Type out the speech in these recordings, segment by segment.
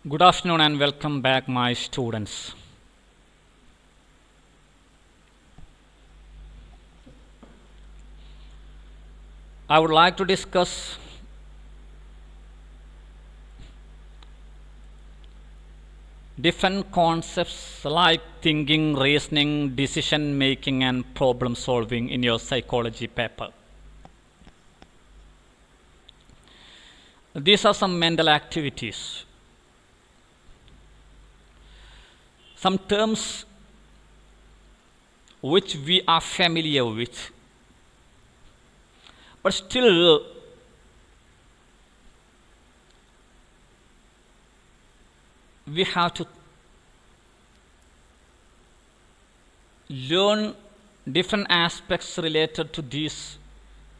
Good afternoon and welcome back, my students. I would like to discuss different concepts like thinking, reasoning, decision making, and problem solving in your psychology paper. These are some mental activities. Some terms which we are familiar with, but still we have to learn different aspects related to these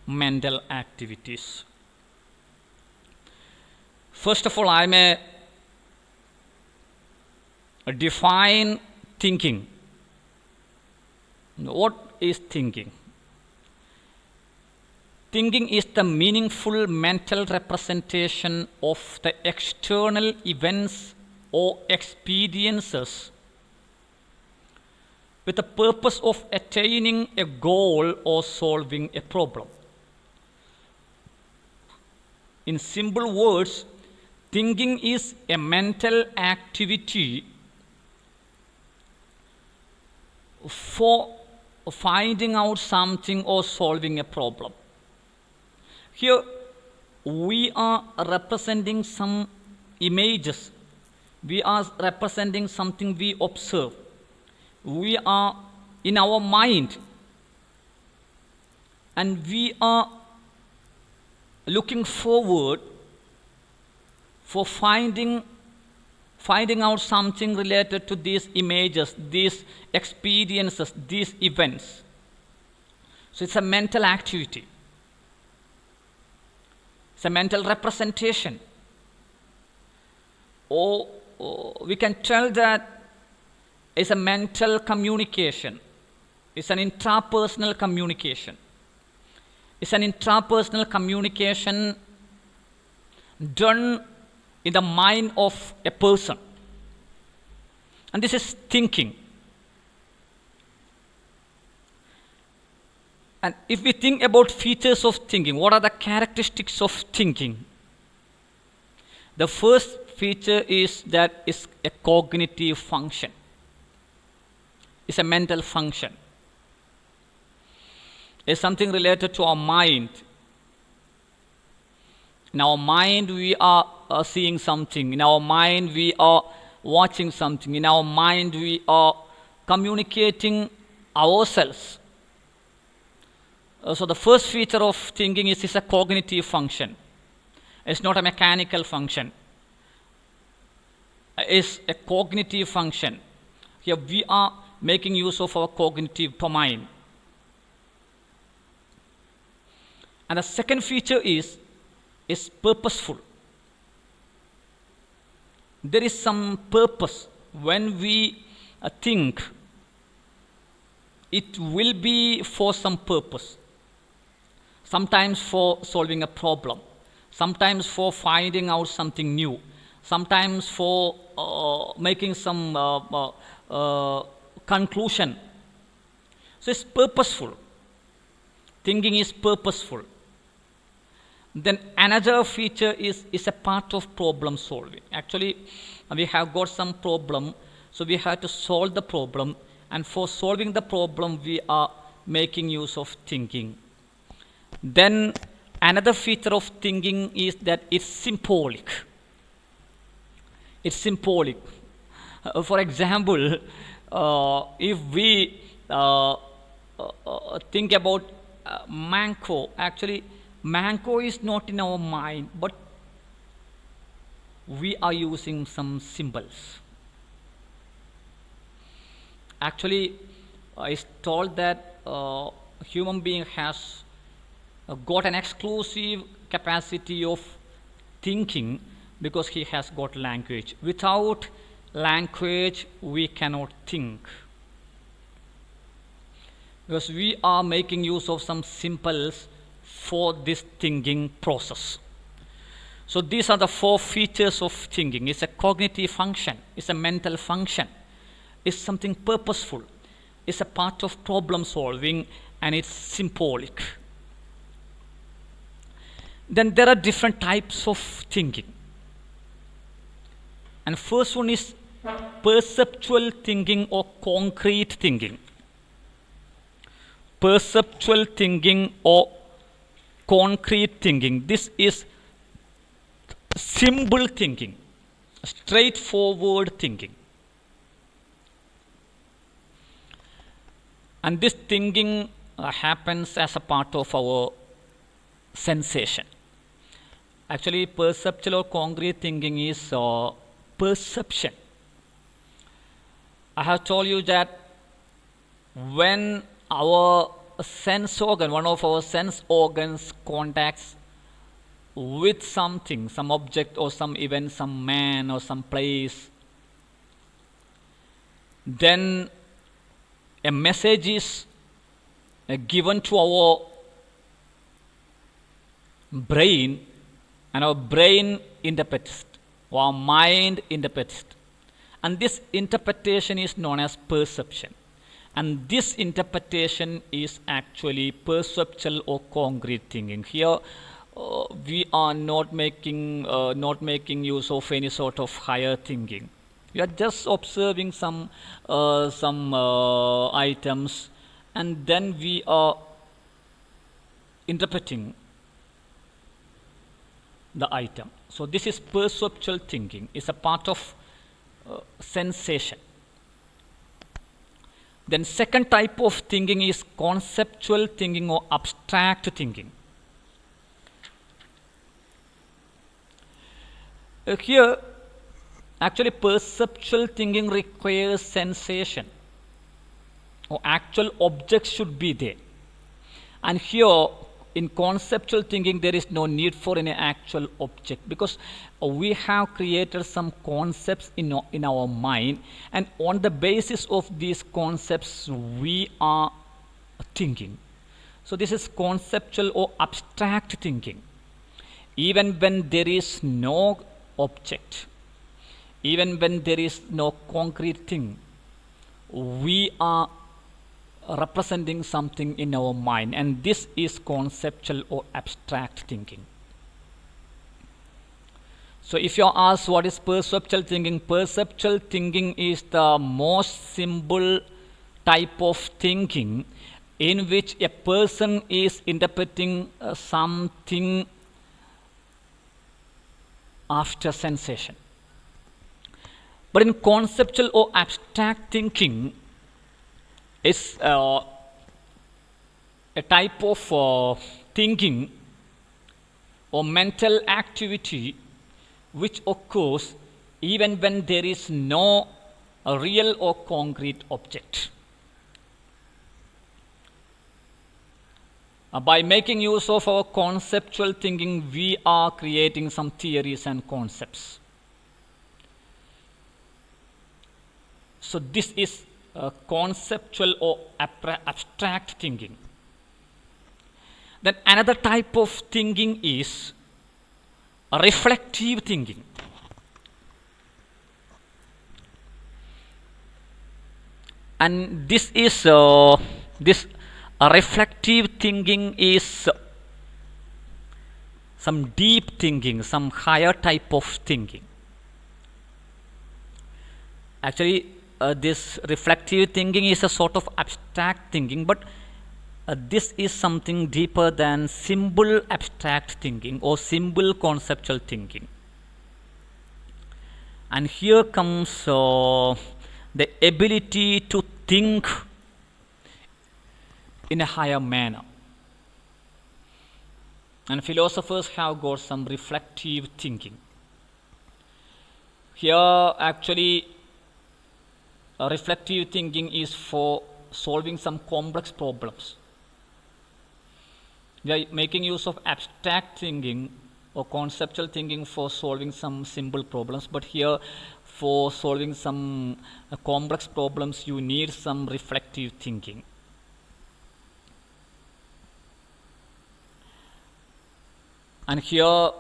mental activities. First of all, I may define thinking. What is thinking? Thinking is the meaningful mental representation of the external events or experiences with the purpose of attaining a goal or solving a problem. In simple words, thinking is a mental activity for finding out something or solving a problem. Here we are representing some images. We are representing something we observe. We are in our mind and we are looking forward for finding out something related to these images, these experiences, these events. So it's a mental activity. It's a mental representation. Or we can tell that it's a mental communication. It's an intrapersonal communication. It's an intrapersonal communication done in the mind of a person. And this is thinking. And if we think about features of thinking, what are the characteristics of thinking? The first feature is that it's a cognitive function. It's a mental function. It's something related to our mind. In our mind, we are seeing something. In our mind, we are watching something. In our mind, we are communicating ourselves. So the first feature of thinking is it's a cognitive function. It's not a mechanical function. It's a cognitive function. Here we are making use of our cognitive domain. And the second feature is purposeful. There is some purpose. When we think, it will be for some purpose. Sometimes for solving a problem. Sometimes for finding out something new. Sometimes for making some conclusion. So it's purposeful. Thinking is purposeful. Then another feature is a part of problem solving. Actually, we have got some problem, so we have to solve the problem, and for solving the problem, we are making use of thinking. Then another feature of thinking is that it's symbolic. It's symbolic. For example, if we think about mango, actually, mango is not in our mind, but we are using some symbols. Actually, it's told that human being has got an exclusive capacity of thinking because he has got language. Without language, we cannot think. Because we are making use of some symbols for this thinking process. So these are the four features of thinking. It's a cognitive function, it's a mental function, it's something purposeful, it's a part of problem solving, and it's symbolic. Then there are different types of thinking. And first one is perceptual thinking or concrete thinking. Perceptual thinking or concrete thinking. This is simple thinking, straightforward thinking. And this thinking happens as a part of our sensation. Actually, perceptual or concrete thinking is perception. I have told you that when our sense organ, one of our sense organs contacts with something, some object or some event, some man or some place, then a message is given to our brain, and our brain interprets it, our mind interprets it. And this interpretation is known as perception. And this interpretation is actually perceptual or concrete thinking. Here, we are not making use of any sort of higher thinking. We are just observing some items, and then we are interpreting the item. So this is perceptual thinking. It's a part of sensation. Then second type of thinking is conceptual thinking or abstract thinking. Here, actually perceptual thinking requires sensation, or actual objects should be there. And here, in conceptual thinking, there is no need for any actual object, because we have created some concepts in our mind, and on the basis of these concepts, we are thinking. So this is conceptual or abstract thinking. Even when there is no object, even when there is no concrete thing, we are representing something in our mind, and this is conceptual or abstract thinking. So if you are asked what is perceptual thinking is the most simple type of thinking in which a person is interpreting something after sensation. But in conceptual or abstract thinking, is a type of thinking or mental activity which occurs even when there is no real or concrete object. By making use of our conceptual thinking, we are creating some theories and concepts. So this is conceptual or abstract thinking. Then another type of thinking is reflective thinking. And this is reflective thinking is some deep thinking, some higher type of thinking. Actually, this reflective thinking is a sort of abstract thinking, but this is something deeper than simple abstract thinking or simple conceptual thinking. And here comes the ability to think in a higher manner. And philosophers have got some reflective thinking. Here, actually, reflective thinking is for solving some complex problems. We are making use of abstract thinking or conceptual thinking for solving some simple problems, but here for solving some complex problems you need some reflective thinking. And here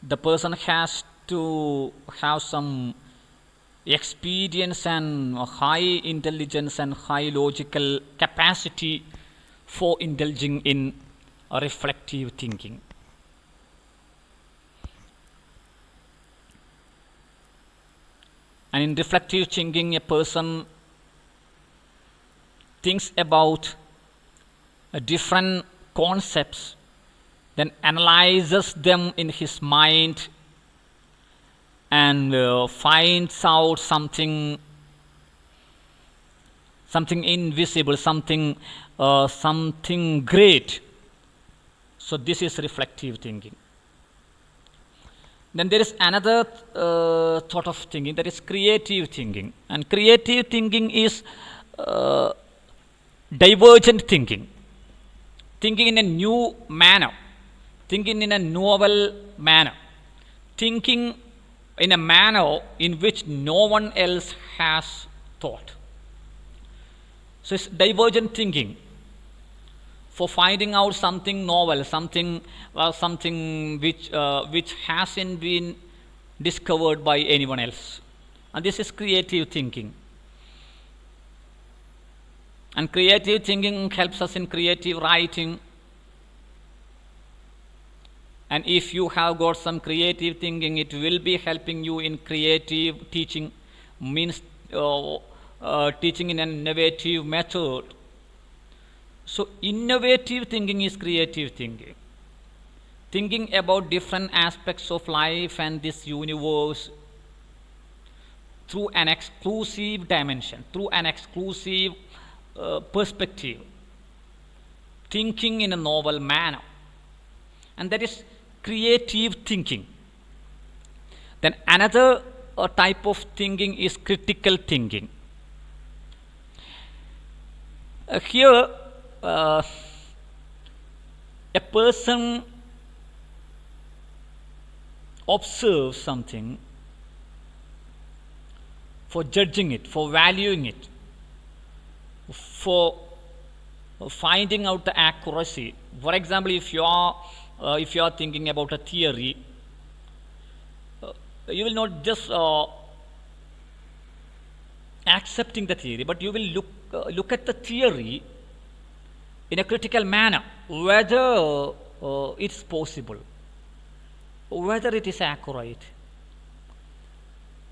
the person has to have some experience and high intelligence and high logical capacity for indulging in reflective thinking. And in reflective thinking, a person thinks about different concepts, then analyzes them in his mind and finds out something invisible, something great. So this is reflective thinking. Then there is another sort of thinking, that is creative thinking. And creative thinking is divergent thinking. Thinking in a new manner, thinking in a novel manner, thinking in a manner in which no one else has thought. So it's divergent thinking for finding out something novel, something which hasn't been discovered by anyone else. And this is creative thinking. And creative thinking helps us in creative writing. And if you have got some creative thinking, it will be helping you in creative teaching, means teaching in an innovative method. So innovative thinking is creative thinking. Thinking about different aspects of life and this universe through an exclusive dimension, through an exclusive perspective. Thinking in a novel manner. And that is creative thinking. Then another type of thinking is critical thinking. Here, a person observes something for judging it, for valuing it, for finding out the accuracy. For example, if you are thinking about a theory, you will not just accepting the theory, but you will look at the theory in a critical manner, whether it's possible, whether it is accurate,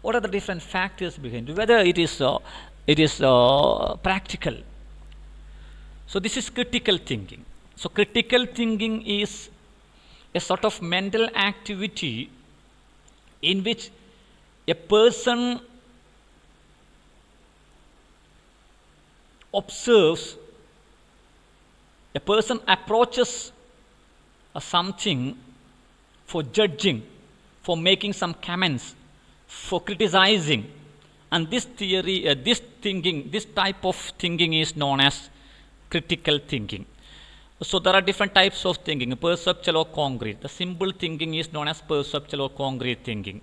what are the different factors behind it, whether it is practical. So this is critical thinking. So critical thinking is a sort of mental activity in which a person observes, a person approaches something for judging, for making some comments, for criticizing. And this theory, this type of thinking is known as critical thinking. So there are different types of thinking, perceptual or concrete. The simple thinking is known as perceptual or concrete thinking.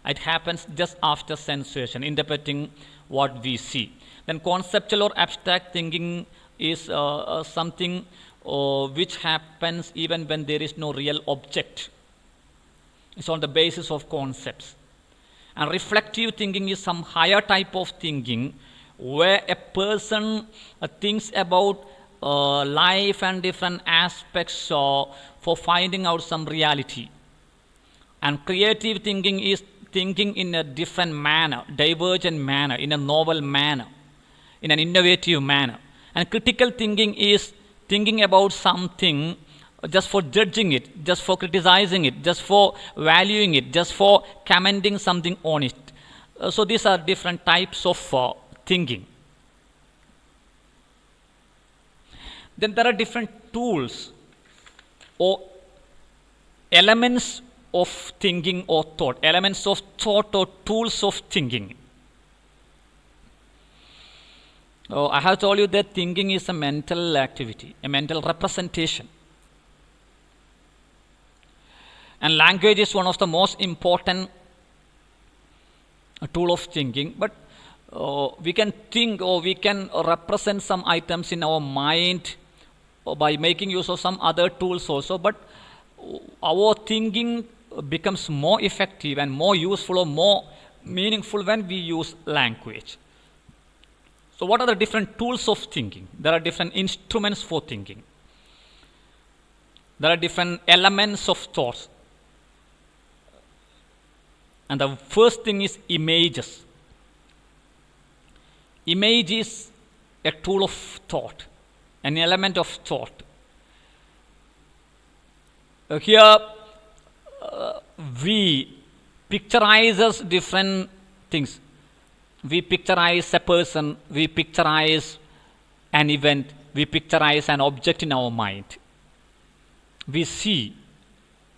It happens just after sensation, interpreting what we see. Then conceptual or abstract thinking is something which happens even when there is no real object. It's on the basis of concepts. And reflective thinking is some higher type of thinking where a person thinks about life and different aspects for finding out some reality. And creative thinking is thinking in a different manner, divergent manner, in a novel manner, in an innovative manner. And critical thinking is thinking about something just for judging it, just for criticizing it, just for valuing it, just for commenting something on it. So these are different types of thinking. Then there are different tools or elements of thinking or thought, elements of thought or tools of thinking. I have told you that thinking is a mental activity, a mental representation. And language is one of the most important tool of thinking. But we can think or we can represent some items in our mind by making use of some other tools also. But our thinking becomes more effective and more useful or more meaningful when we use language. So what are the different tools of thinking? There are different instruments for thinking. There are different elements of thoughts. And the first thing is images. Image is a tool of thought, an element of thought. Here we picturize different things. We picturize a person, we picturize an event, we picturize an object in our mind. We see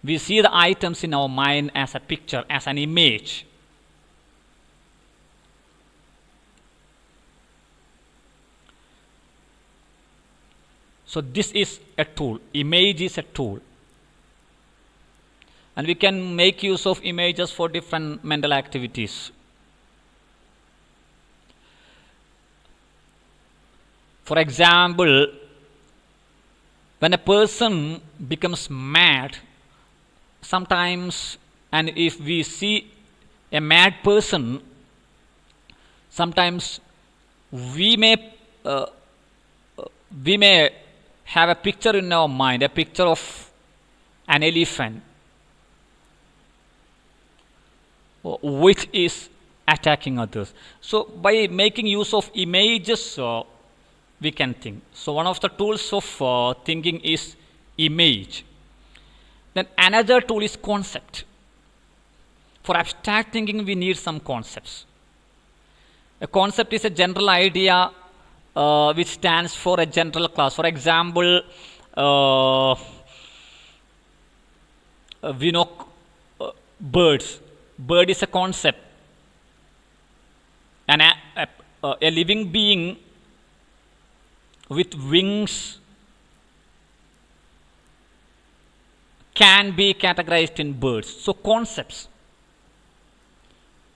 the items in our mind as a picture, as an image. So this is a tool. Image is a tool. And we can make use of images for different mental activities. For example, when a person becomes mad, sometimes, and if we see a mad person, sometimes we may have a picture in our mind, a picture of an elephant which is attacking others. So by making use of images, we can think. So one of the tools of thinking is image. Then another tool is concept. For abstract thinking, we need some concepts. A concept is a general idea which stands for a general class. For example, we know birds. Bird is a concept. And a living being with wings can be categorized in birds. So concepts.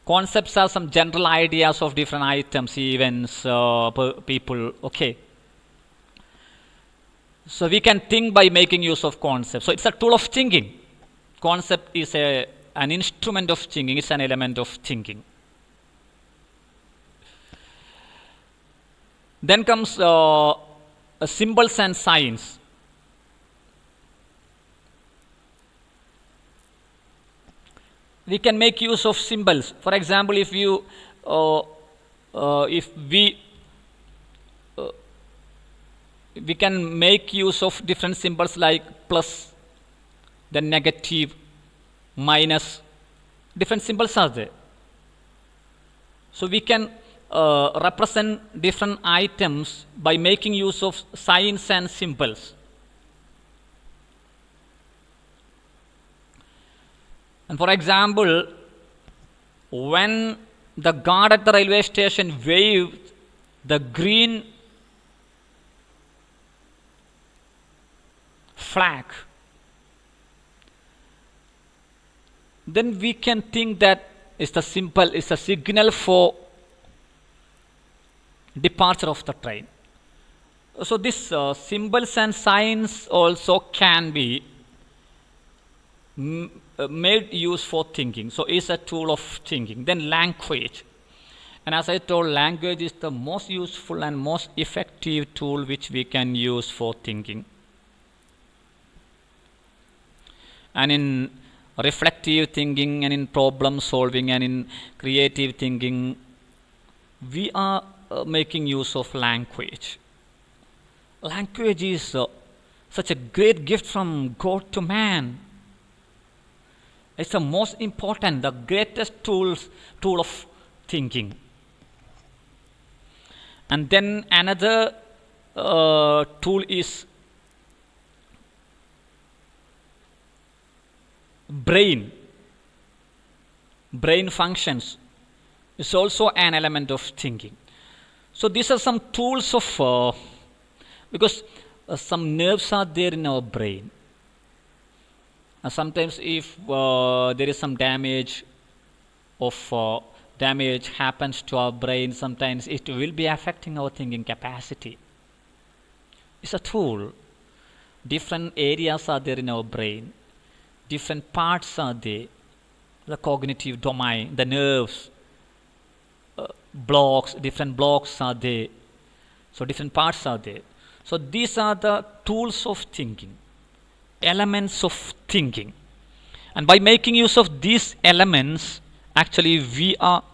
Concepts are some general ideas of different items, events, people. Okay. So we can think by making use of concepts. So it's a tool of thinking. Concept is an instrument of thinking. It's an element of thinking. Then comes symbols and signs. We can make use of symbols. For example, if we can make use of different symbols like plus, then negative, minus. Different symbols are there. So we can represent different items by making use of signs and symbols. And for example, when the guard at the railway station waved the green flag, then we can think that it's a signal for departure of the train. So this symbols and signs also can be made use for thinking. So it's a tool of thinking. Then language. And as I told, language is the most useful and most effective tool which we can use for thinking. And in reflective thinking and in problem solving and in creative thinking, we are making use of language. Language is such a great gift from God to man. It's the most important, the greatest tool of thinking. And then another tool is brain. Brain functions is also an element of thinking. So these are some tools of, because some nerves are there in our brain. Sometimes if there is some damage happens to our brain, sometimes it will be affecting our thinking capacity. It's a tool. Different areas are there in our brain. different parts are there. The cognitive domain, the nerves, blocks, different blocks are there. So different parts are there. So these are the tools of thinking, elements of thinking. And by making use of these elements, actually we are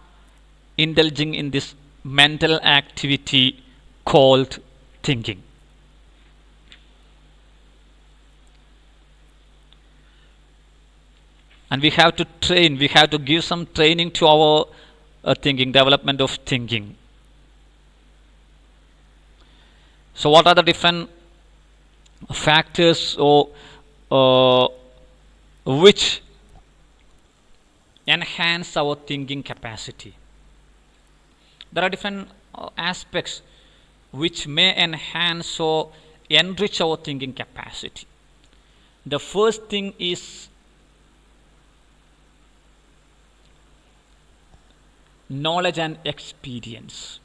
indulging in this mental activity called thinking. And we have to train, we have to give some training to our thinking, development of thinking. So what are the different factors or which enhance our thinking capacity? There are different aspects which may enhance or enrich our thinking capacity. The first thing is knowledge and experience.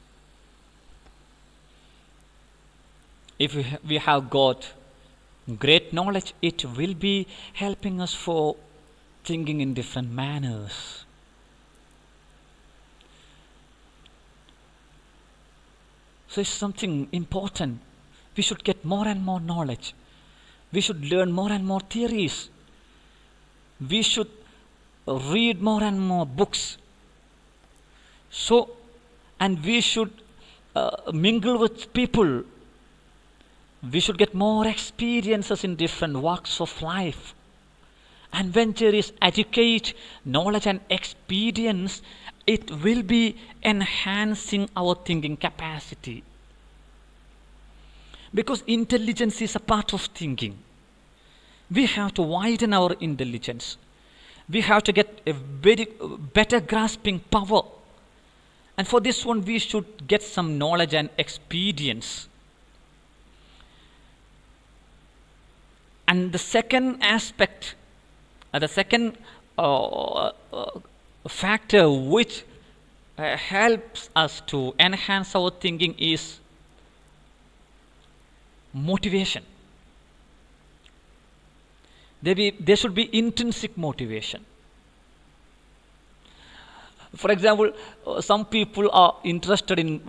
If we have got great knowledge, it will be helping us for thinking in different manners. So it's something important. We should get more and more knowledge. We should learn more and more theories. We should read more and more books. So, and we should mingle with people. We should get more experiences in different walks of life. And when there is educate, knowledge and experience, it will be enhancing our thinking capacity. Because intelligence is a part of thinking. We have to widen our intelligence. We have to get a very better grasping power. And for this one, we should get some knowledge and experience. And the second aspect, the second factor which helps us to enhance our thinking is motivation. There should be intrinsic motivation. For example, some people are interested in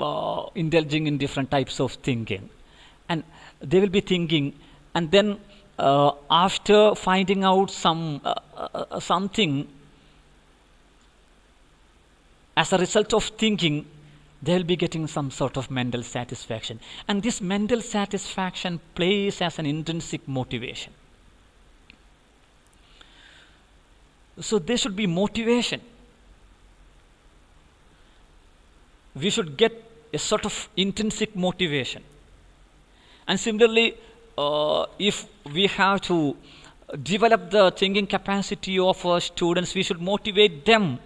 indulging in different types of thinking, and they will be thinking, and then after finding out something, as a result of thinking, they will be getting some sort of mental satisfaction, and this mental satisfaction plays as an intrinsic motivation. So there should be motivation. We should get a sort of intrinsic motivation. And similarly, if we have to develop the thinking capacity of our students, we should motivate them.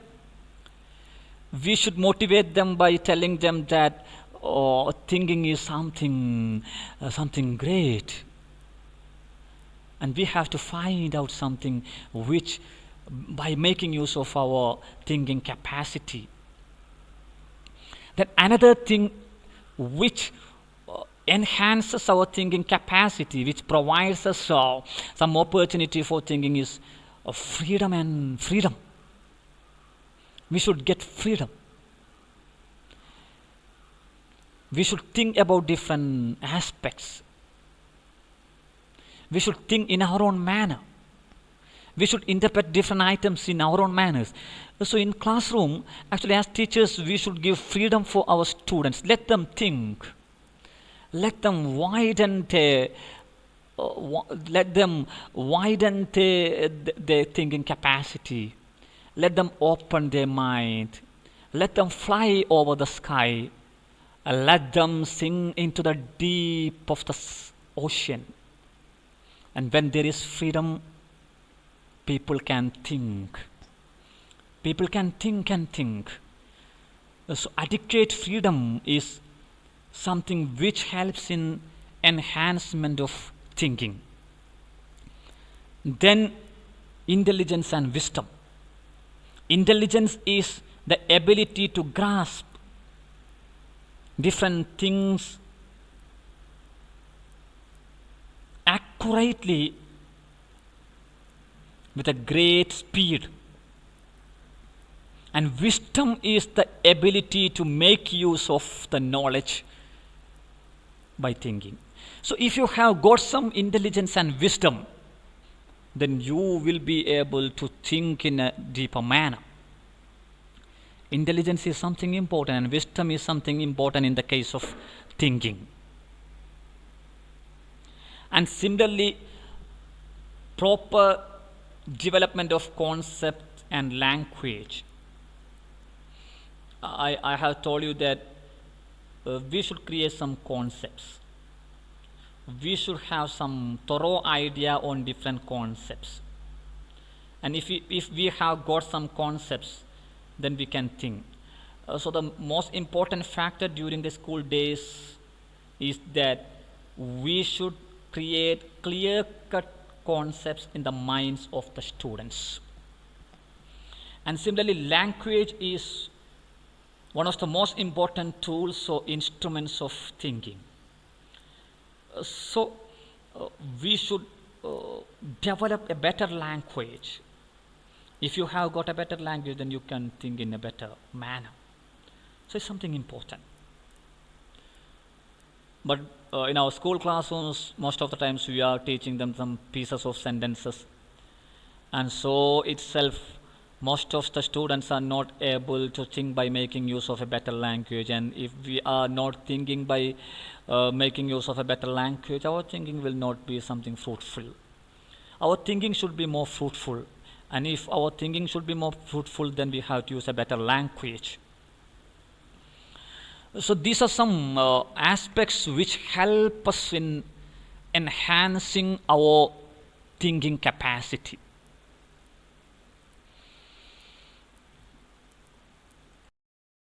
We should motivate them by telling them that thinking is something great. And we have to find out something which, by making use of our thinking capacity. Then another thing which enhances our thinking capacity, which provides us some opportunity for thinking, is freedom. We should get freedom. We should think about different aspects. We should think in our own manner. We should interpret different items in our own manners. So in classroom, actually as teachers, we should give freedom for our students. Let them think. Let them widen their thinking capacity. Let them open their mind. Let them fly over the sky. Let them sink into the deep of the ocean. And when there is freedom, people can think. People can think and think. So adequate freedom is something which helps in enhancement of thinking. Then intelligence and wisdom. Intelligence is the ability to grasp different things accurately with a great speed. And wisdom is the ability to make use of the knowledge by thinking. So if you have got some intelligence and wisdom, then you will be able to think in a deeper manner. Intelligence is something important, and wisdom is something important in the case of thinking. And similarly, proper development of concept and language. I have told you that we should create some concepts. We should have some thorough idea on different concepts. And if we have got some concepts, then we can think. So the most important factor during the school days is that we should create clear-cut concepts in the minds of the students. And similarly, language is one of the most important tools or instruments of thinking. So we should develop a better language. If you have got a better language, then you can think in a better manner. So it's something important. But in our school classrooms, most of the times we are teaching them some pieces of sentences. And so itself, most of the students are not able to think by making use of a better language. And if we are not thinking by making use of a better language, our thinking will not be something fruitful. Our thinking should be more fruitful. And if our thinking should be more fruitful, then we have to use a better language. So these are some aspects which help us in enhancing our thinking capacity.